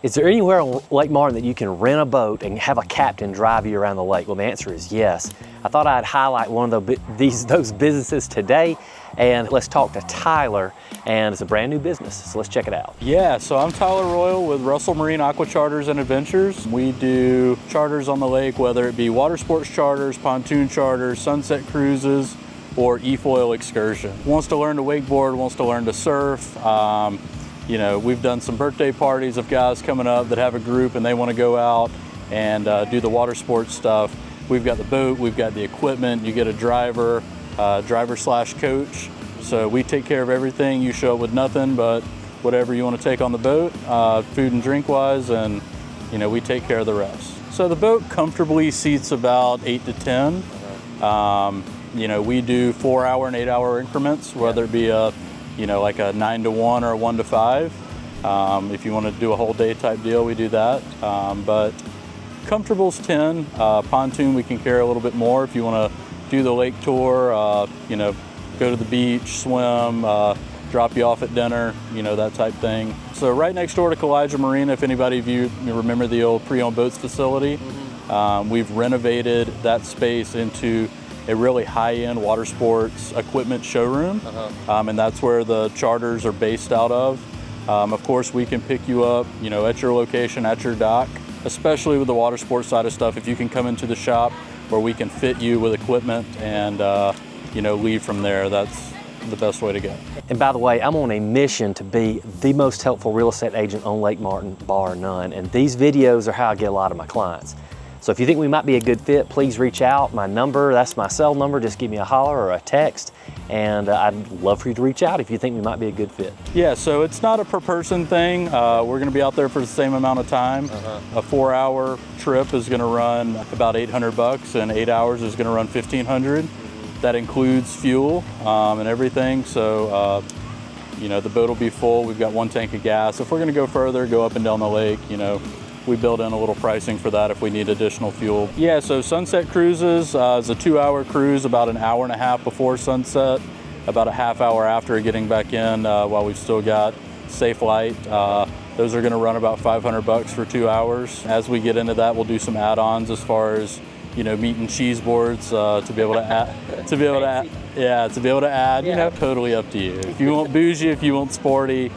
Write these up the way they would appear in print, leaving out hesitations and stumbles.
Is there anywhere on Lake Martin that you can rent a boat and have a captain drive you around the lake? Well, the answer is yes. I thought I'd highlight one of those businesses today, and let's talk to Tyler, and it's a brand new business, so let's check it out. Yeah, so I'm Tyler Royal with Russell Marine Aqua Charters and Adventures. We do charters on the lake, whether it be water sports charters, pontoon charters, sunset cruises, or e-foil excursion. Wants to learn to wakeboard, wants to learn to surf. You know, we've done some birthday parties of guys coming up that have a group and they want to go out and do the water sports stuff. We've got the boat, we've got the equipment, you get a driver, driver/coach. So we take care of everything. You show up with nothing but whatever you want to take on the boat, food and drink wise, and you know, we take care of the rest. So the boat comfortably seats about 8 to 10. You know, we do 4-hour and 8-hour increments, whether it be a, you know, like a 9 to 1 or a 1 to 5. If you want to do a whole day type deal, we do that. But comfortable's 10. Pontoon we can carry a little bit more if you want to do the lake tour, you know, go to the beach, swim, drop you off at dinner, you know, that type thing. So right next door to Kalijah Marina, if anybody of you remember the old pre-owned boats facility, we've renovated that space into a really high-end water sports equipment showroom, and that's where the charters are based out of. Of course, we can pick you up, you know, at your location, at your dock, especially with the water sports side of stuff. If you can come into the shop where we can fit you with equipment and, you know, leave from there, that's the best way to go. And by the way, I'm on a mission to be the most helpful real estate agent on Lake Martin, bar none, and these videos are how I get a lot of my clients. So if you think we might be a good fit, please reach out. My number, that's my cell number. Just give me a holler or a text, and I'd love for you to reach out if you think we might be a good fit. Yeah, so it's not a per person thing. We're gonna be out there for the same amount of time. A 4-hour trip is gonna run about $800, and 8 hours is gonna run $1,500. That includes fuel and everything. So, you know, the boat will be full. We've got 1 tank of gas. If we're gonna go further, go up and down the lake, you know, we build in a little pricing for that if we need additional fuel. Yeah, so sunset cruises is a 2-hour cruise, about an hour and a half before sunset, about a half hour after getting back in while we've still got safe light. Those are gonna run about $500 for 2 hours. As we get into that, we'll do some add-ons as far as, you know, meat and cheese boards to be able to add, you know, totally up to you. If you want bougie, if you want sporty,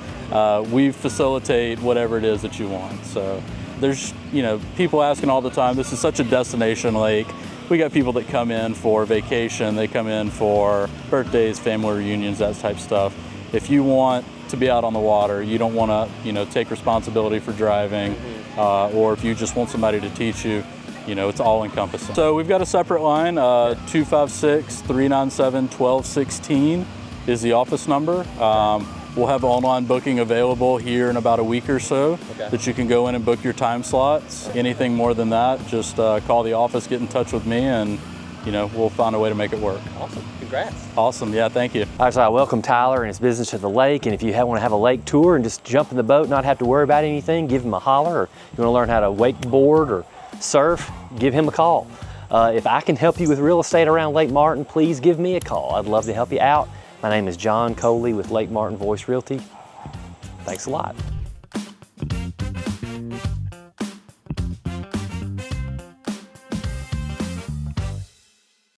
we facilitate whatever it is that you want. So there's, you know, people asking all the time, this is such a destination lake. We got people that come in for vacation, they come in for birthdays, family reunions, that type of stuff. If you want to be out on the water, you don't want to, you know, take responsibility for driving, or if you just want somebody to teach you, you know, it's all encompassing. So we've got a separate line, 256-397-1216 is the office number. We'll have online booking available here in about a week or so that you can go in and book your time slots. Anything more than that, just call the office, get in touch with me, and you know, we'll find a way to make it work. Awesome, congrats. Awesome, yeah, thank you. All right, so I welcome Tyler and his business to the lake, and if you want to have a lake tour and just jump in the boat, not have to worry about anything, give him a holler, or you want to learn how to wakeboard or surf, give him a call. If I can help you with real estate around Lake Martin, please give me a call. I'd love to help you out. My name is John Coley with Lake Martin Voice Realty. Thanks a lot.